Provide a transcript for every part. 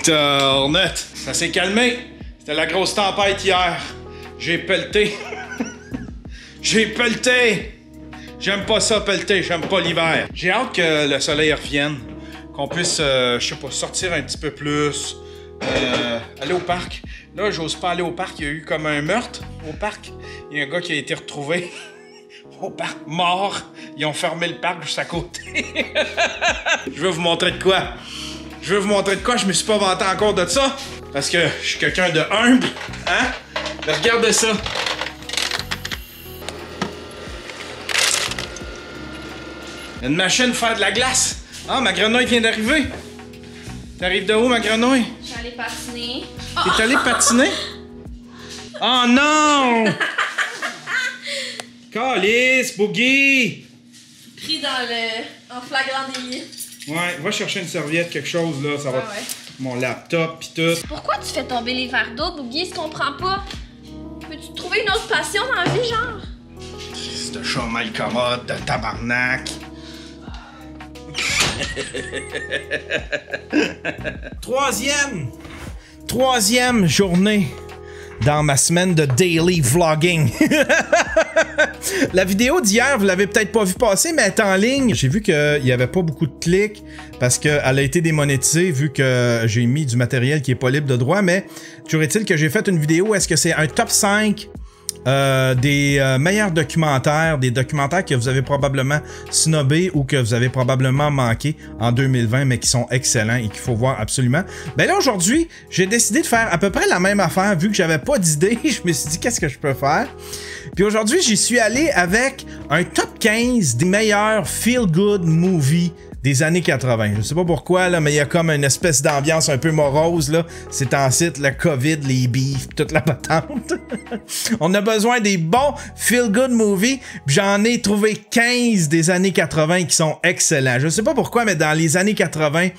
Internet. Ça s'est calmé. C'était la grosse tempête hier. J'ai pelleté. J'ai pelleté. J'aime pas ça, pelleter. J'aime pas l'hiver. J'ai hâte que le soleil revienne. Qu'on puisse, je sais pas, sortir un petit peu plus. Aller au parc. Là, j'ose pas aller au parc. Il y a eu comme un meurtre au parc. Il y a un gars qui a été retrouvé au parc, mort. Ils ont fermé le parc juste à côté. Je vais vous montrer de quoi. Je me suis pas vanté encore de ça. Parce que je suis quelqu'un de humble. Hein? Mais regardez ça. Une machine pour faire de la glace. Ah, ma grenouille vient d'arriver. T'arrives de où, ma grenouille? Je suis allée patiner. T'es allée patiner? Oh non! Calice, Boogie! Pris en flagrant délit. Ouais, va chercher une serviette, quelque chose, là. Ça va. Ah ouais. Mon laptop, pis tout. Pourquoi tu fais tomber les verres d'eau, Boogie? Je comprends pas. Peux-tu trouver une autre passion dans la vie, genre? C'est de chat mal commode, de tabarnak. Troisième journée dans ma semaine de daily vlogging. La vidéo d'hier, vous l'avez peut-être pas vu passer, mais elle est en ligne. J'ai vu qu'il y avait pas beaucoup de clics parce qu'elle a été démonétisée vu que j'ai mis du matériel qui est pas libre de droit, mais toujours est-il que j'ai fait une vidéo, est-ce que c'est un top 5 des meilleurs documentaires, des documentaires que vous avez probablement snobés ou que vous avez probablement manqué en 2020, mais qui sont excellents et qu'il faut voir absolument. Ben là, aujourd'hui, j'ai décidé de faire à peu près la même affaire, vu que j'avais pas d'idée. Je me suis dit, qu'est-ce que je peux faire? Puis aujourd'hui, j'y suis allé avec un top 15 des meilleurs feel-good movies des années 80. Je sais pas pourquoi, là, mais il y a comme une espèce d'ambiance un peu morose, là. C'est en site, le COVID, les beefs, toute la patente. On a besoin des bons feel-good movies, puis j'en ai trouvé 15 des années 80 qui sont excellents. Je sais pas pourquoi, mais dans les années 80,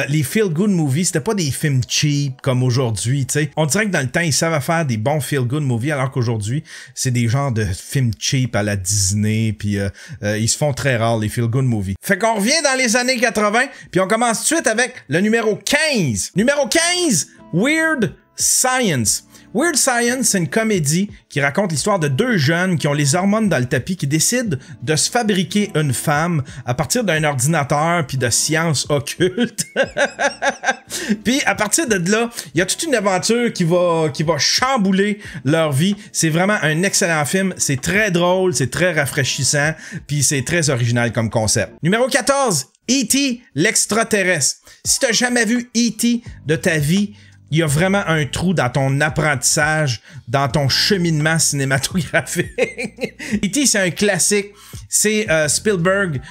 les feel-good movies, c'était pas des films cheap comme aujourd'hui, tu sais. On dirait que dans le temps, ils savaient faire des bons feel-good movies, alors qu'aujourd'hui, c'est des genres de films cheap à la Disney, puis ils se font très rares, les feel-good movies. Fait qu'on revient dans les années 80, puis on commence tout de suite avec le numéro 15. Numéro 15, Weird Science. Weird Science, c'est une comédie qui raconte l'histoire de deux jeunes qui ont les hormones dans le tapis, qui décident de se fabriquer une femme à partir d'un ordinateur puis de sciences occultes. Puis à partir de là, il y a toute une aventure qui va chambouler leur vie. C'est vraiment un excellent film. C'est très drôle, c'est très rafraîchissant, puis c'est très original comme concept. Numéro 14, E.T. l'extraterrestre. Si t'as jamais vu E.T. de ta vie, il y a vraiment un trou dans ton apprentissage, dans ton cheminement cinématographique. E.T., c'est un classique. C'est Spielberg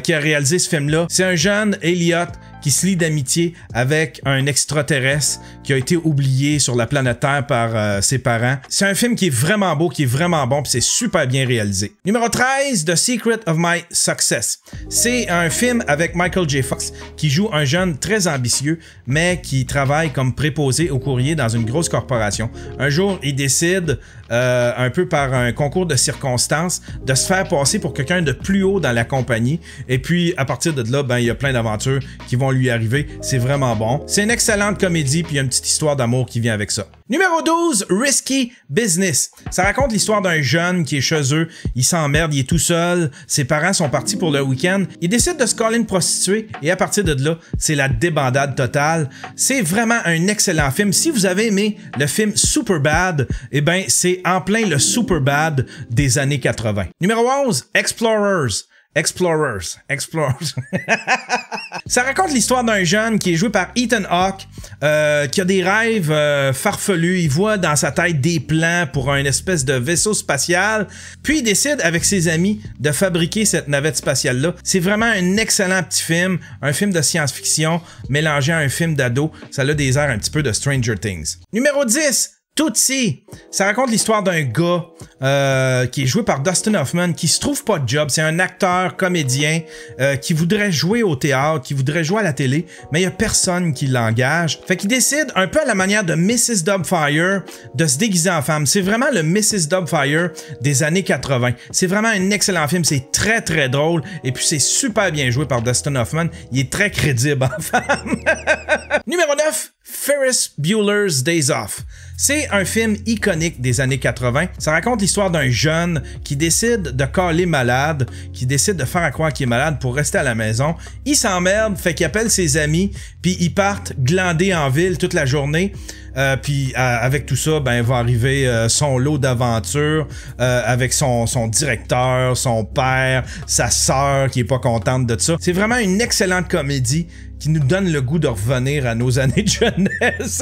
qui a réalisé ce film-là. C'est un jeune Elliot qui se lie d'amitié avec un extraterrestre qui a été oublié sur la planète Terre par ses parents. C'est un film qui est vraiment beau, qui est vraiment bon, puis c'est super bien réalisé. Numéro 13, The Secret of My Success. C'est un film avec Michael J. Fox qui joue un jeune très ambitieux, mais qui travaille comme préposé au courrier dans une grosse corporation. Un jour, il décide, un peu par un concours de circonstances, de se faire passer pour quelqu'un de plus haut dans la compagnie. Et puis, à partir de là, ben, il y a plein d'aventures qui vont lui arriver. C'est vraiment bon. C'est une excellente comédie, puis il y a une petite histoire d'amour qui vient avec ça. Numéro 12, Risky Business. Ça raconte l'histoire d'un jeune qui est chez eux, il s'emmerde, il est tout seul, ses parents sont partis pour le week-end, il décide de se coller une prostituée et à partir de là, c'est la débandade totale. C'est vraiment un excellent film. Si vous avez aimé le film Superbad, eh ben c'est en plein le Superbad des années 80. Numéro 11, Explorers. Ça raconte l'histoire d'un jeune qui est joué par Ethan Hawke, qui a des rêves farfelus. Il voit dans sa tête des plans pour un espèce de vaisseau spatial. Puis il décide avec ses amis de fabriquer cette navette spatiale-là. C'est vraiment un excellent petit film, un film de science-fiction mélangé à un film d'ado. Ça a des airs un petit peu de Stranger Things. Numéro 10, Tootsie. Ça raconte l'histoire d'un gars qui est joué par Dustin Hoffman, qui se trouve pas de job. C'est un acteur, comédien, qui voudrait jouer au théâtre, qui voudrait jouer à la télé, mais il y a personne qui l'engage. Fait qu'il décide, un peu à la manière de Mrs. Doubtfire, de se déguiser en femme. C'est vraiment le Mrs. Doubtfire des années 80. C'est vraiment un excellent film. C'est très, très drôle. Et puis, c'est super bien joué par Dustin Hoffman. Il est très crédible en femme. Numéro 9, Ferris Bueller's Days Off. C'est un film iconique des années 80. Ça raconte l'histoire d'un jeune qui décide de caler malade, qui décide de faire à croire qu'il est malade pour rester à la maison. Il s'emmerde, fait qu'il appelle ses amis, puis ils partent glander en ville toute la journée. Puis avec tout ça, ben va arriver son lot d'aventures avec son directeur, son père, sa sœur qui est pas contente de ça. C'est vraiment une excellente comédie qui nous donne le goût de revenir à nos années de jeunesse.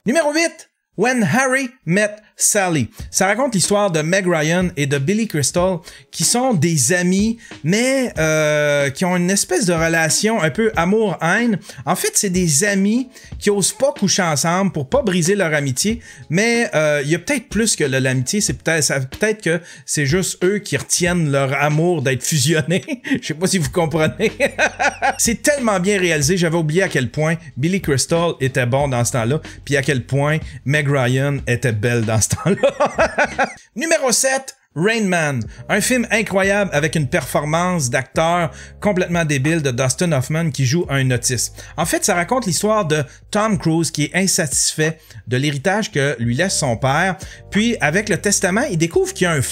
Numéro 8. When Harry Met Sally. Ça raconte l'histoire de Meg Ryan et de Billy Crystal qui sont des amis, mais qui ont une espèce de relation un peu amour-haine. En fait, c'est des amis qui osent pas coucher ensemble pour pas briser leur amitié, mais il y a peut-être plus que l'amitié. C'est peut-être que c'est juste eux qui retiennent leur amour d'être fusionnés. Je sais pas si vous comprenez. C'est tellement bien réalisé. J'avais oublié à quel point Billy Crystal était bon dans ce temps-là, puis à quel point Meg Ryan était belle dans ce temps-là. Numéro 7. Rain Man, un film incroyable avec une performance d'acteur complètement débile de Dustin Hoffman qui joue un autiste. En fait, ça raconte l'histoire de Tom Cruise qui est insatisfait de l'héritage que lui laisse son père, puis avec le testament, il découvre qu'il y a un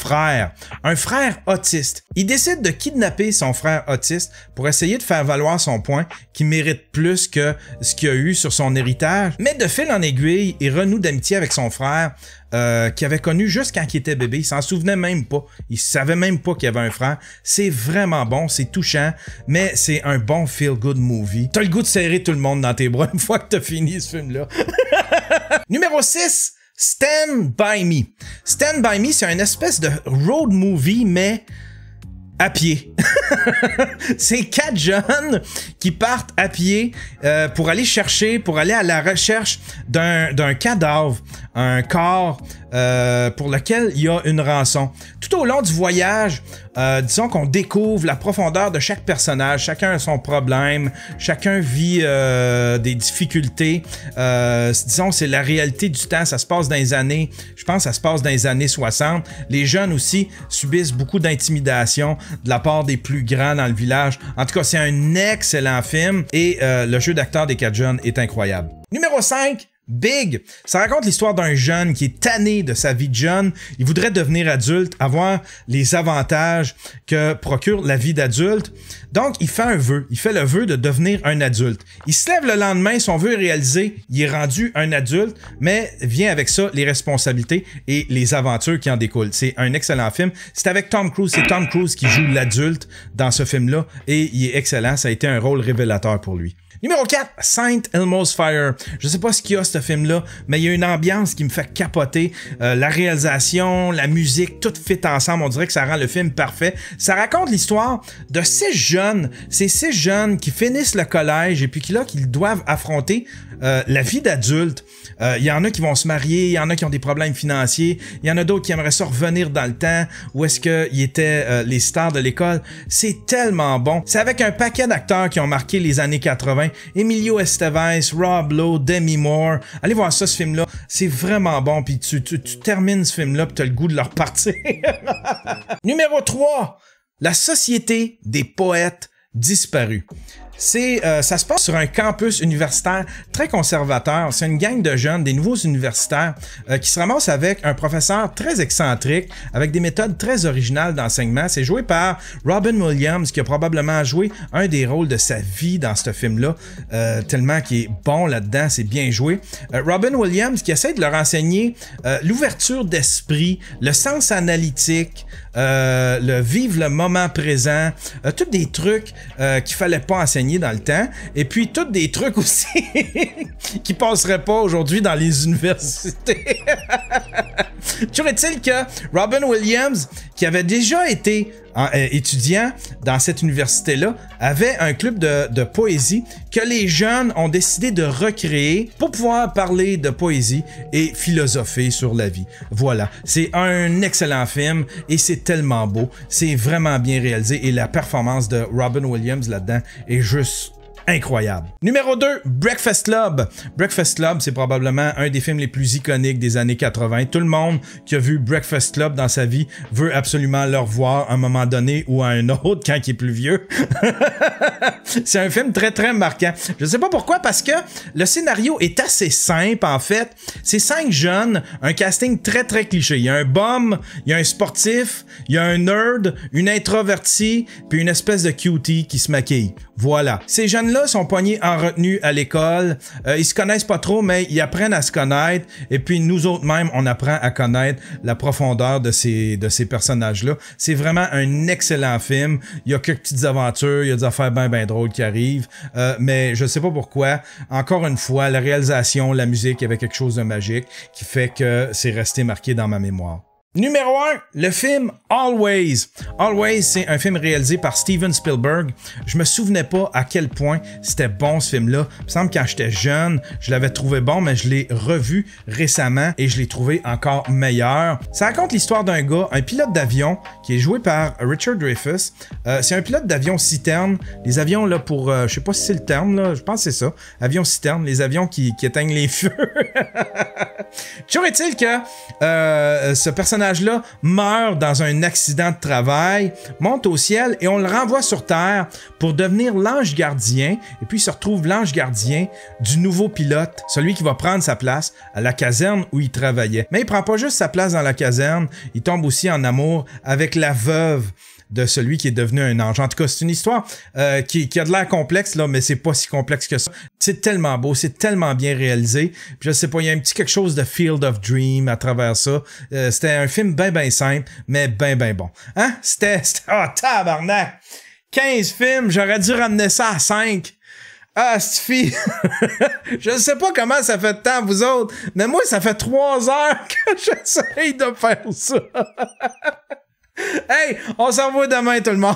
frère autiste. Il décide de kidnapper son frère autiste pour essayer de faire valoir son point qui mérite plus que ce qu'il a eu sur son héritage, mais de fil en aiguille, il renoue d'amitié avec son frère qu'il avait connu juste quand il était bébé. Il s'en souvenait même pas. Il savait même pas qu'il y avait un frère. C'est vraiment bon, c'est touchant, mais c'est un bon feel-good movie. T'as le goût de serrer tout le monde dans tes bras une fois que t'as fini ce film-là. Numéro 6, Stand By Me. Stand By Me, c'est une espèce de road movie, mais à pied. C'est 4 jeunes qui partent à pied pour aller à la recherche d'un cadavre, un corps pour lequel il y a une rançon. Tout au long du voyage, disons qu'on découvre la profondeur de chaque personnage, chacun a son problème, chacun vit des difficultés. Disons, c'est la réalité du temps, ça se passe dans les années, je pense que ça se passe dans les années 60. Les jeunes aussi subissent beaucoup d'intimidation de la part des plus grands dans le village. En tout cas, c'est un excellent film et le jeu d'acteur des 4 jeunes est incroyable. Numéro 5, Big. Ça raconte l'histoire d'un jeune qui est tanné de sa vie de jeune. Il voudrait devenir adulte, avoir les avantages que procure la vie d'adulte. Donc, il fait un vœu. Il fait le vœu de devenir un adulte. Il se lève le lendemain, son vœu est réalisé, il est rendu un adulte, mais vient avec ça les responsabilités et les aventures qui en découlent. C'est un excellent film. C'est avec Tom Cruise. C'est Tom Cruise qui joue l'adulte dans ce film-là et il est excellent. Ça a été un rôle révélateur pour lui. Numéro 4, Saint Elmo's Fire. Je sais pas ce qu'il y a ce film-là, mais il y a une ambiance qui me fait capoter. La réalisation, la musique, tout fit ensemble. On dirait que ça rend le film parfait. Ça raconte l'histoire de 6 jeunes. C'est 6 jeunes qui finissent le collège et puis qu'ils doivent affronter la vie d'adulte. Il y en a qui vont se marier, il y en a qui ont des problèmes financiers, il y en a d'autres qui aimeraient ça revenir dans le temps où est-ce qu'ils étaient les stars de l'école. C'est tellement bon. C'est avec un paquet d'acteurs qui ont marqué les années 80. Emilio Estevez, Rob Lowe, Demi Moore. Allez voir ça, ce film-là. C'est vraiment bon. Puis tu termines ce film-là puis tu as le goût de le repartir. Numéro 3. La Société des poètes disparus. Ça se passe sur un campus universitaire très conservateur. C'est une gang de jeunes, des nouveaux universitaires qui se ramassent avec un professeur très excentrique, avec des méthodes très originales d'enseignement. C'est joué par Robin Williams, qui a probablement joué un des rôles de sa vie dans ce film-là, tellement qu'il est bon là-dedans, c'est bien joué. Robin Williams qui essaie de leur enseigner l'ouverture d'esprit, le sens analytique, le vivre le moment présent, tous des trucs qu'il fallait pas enseigner dans le temps, et puis tous des trucs aussi qui passeraient pas aujourd'hui dans les universités. Toujours est-il que Robin Williams, qui avait déjà été étudiant dans cette université-là, avait un club de poésie que les jeunes ont décidé de recréer pour pouvoir parler de poésie et philosopher sur la vie. Voilà, c'est un excellent film et c'est tellement beau, c'est vraiment bien réalisé et la performance de Robin Williams là-dedans est juste incroyable. Numéro 2, Breakfast Club. Breakfast Club, c'est probablement un des films les plus iconiques des années 80. Tout le monde qui a vu Breakfast Club dans sa vie veut absolument le revoir à un moment donné ou à un autre quand il est plus vieux. C'est un film très très marquant. Je sais pas pourquoi, parce que le scénario est assez simple en fait. C'est 5 jeunes, un casting très très cliché. Il y a un bum, il y a un sportif, il y a un nerd, une introvertie, puis une espèce de cutie qui se maquille. Voilà. Ces jeunes-là sont pognés en retenue à l'école. Ils se connaissent pas trop, mais ils apprennent à se connaître. Et puis nous autres même, on apprend à connaître la profondeur de ces personnages-là. C'est vraiment un excellent film. Il y a quelques petites aventures, il y a des affaires ben drôles qui arrivent. Mais je sais pas pourquoi. Encore une fois, la réalisation, la musique, il y avait quelque chose de magique qui fait que c'est resté marqué dans ma mémoire. Numéro 1, le film Always. Always, c'est un film réalisé par Steven Spielberg. Je me souvenais pas à quel point c'était bon ce film-là. Il me semble que quand j'étais jeune, je l'avais trouvé bon, mais je l'ai revu récemment et je l'ai trouvé encore meilleur. Ça raconte l'histoire d'un gars, un pilote d'avion qui est joué par Richard Dreyfuss. C'est un pilote d'avion citerne. Les avions là pour, je sais pas si c'est le terme là, je pense que c'est ça. Avion citerne, les avions qui éteignent les feux. Toujours est-il que ce personnage-là meurt dans un accident de travail, monte au ciel et on le renvoie sur Terre pour devenir l'ange gardien. Et puis il se retrouve l'ange gardien du nouveau pilote, celui qui va prendre sa place à la caserne où il travaillait. Mais il prend pas juste sa place dans la caserne, il tombe aussi en amour avec la veuve de celui qui est devenu un ange. En tout cas, c'est une histoire qui a de l'air complexe, là, mais c'est pas si complexe que ça. C'est tellement beau, c'est tellement bien réalisé. Puis je sais pas, il y a un petit quelque chose de Field of Dream à travers ça. C'était un film ben simple, mais ben bon. Hein? C'était... Oh, tabarnak! 15 films, j'aurais dû ramener ça à 5. Ah, cette fille! Je sais pas comment ça fait de temps, vous autres, mais moi, ça fait 3 heures que j'essaye de faire ça. Hey, on s'en va demain tout le monde.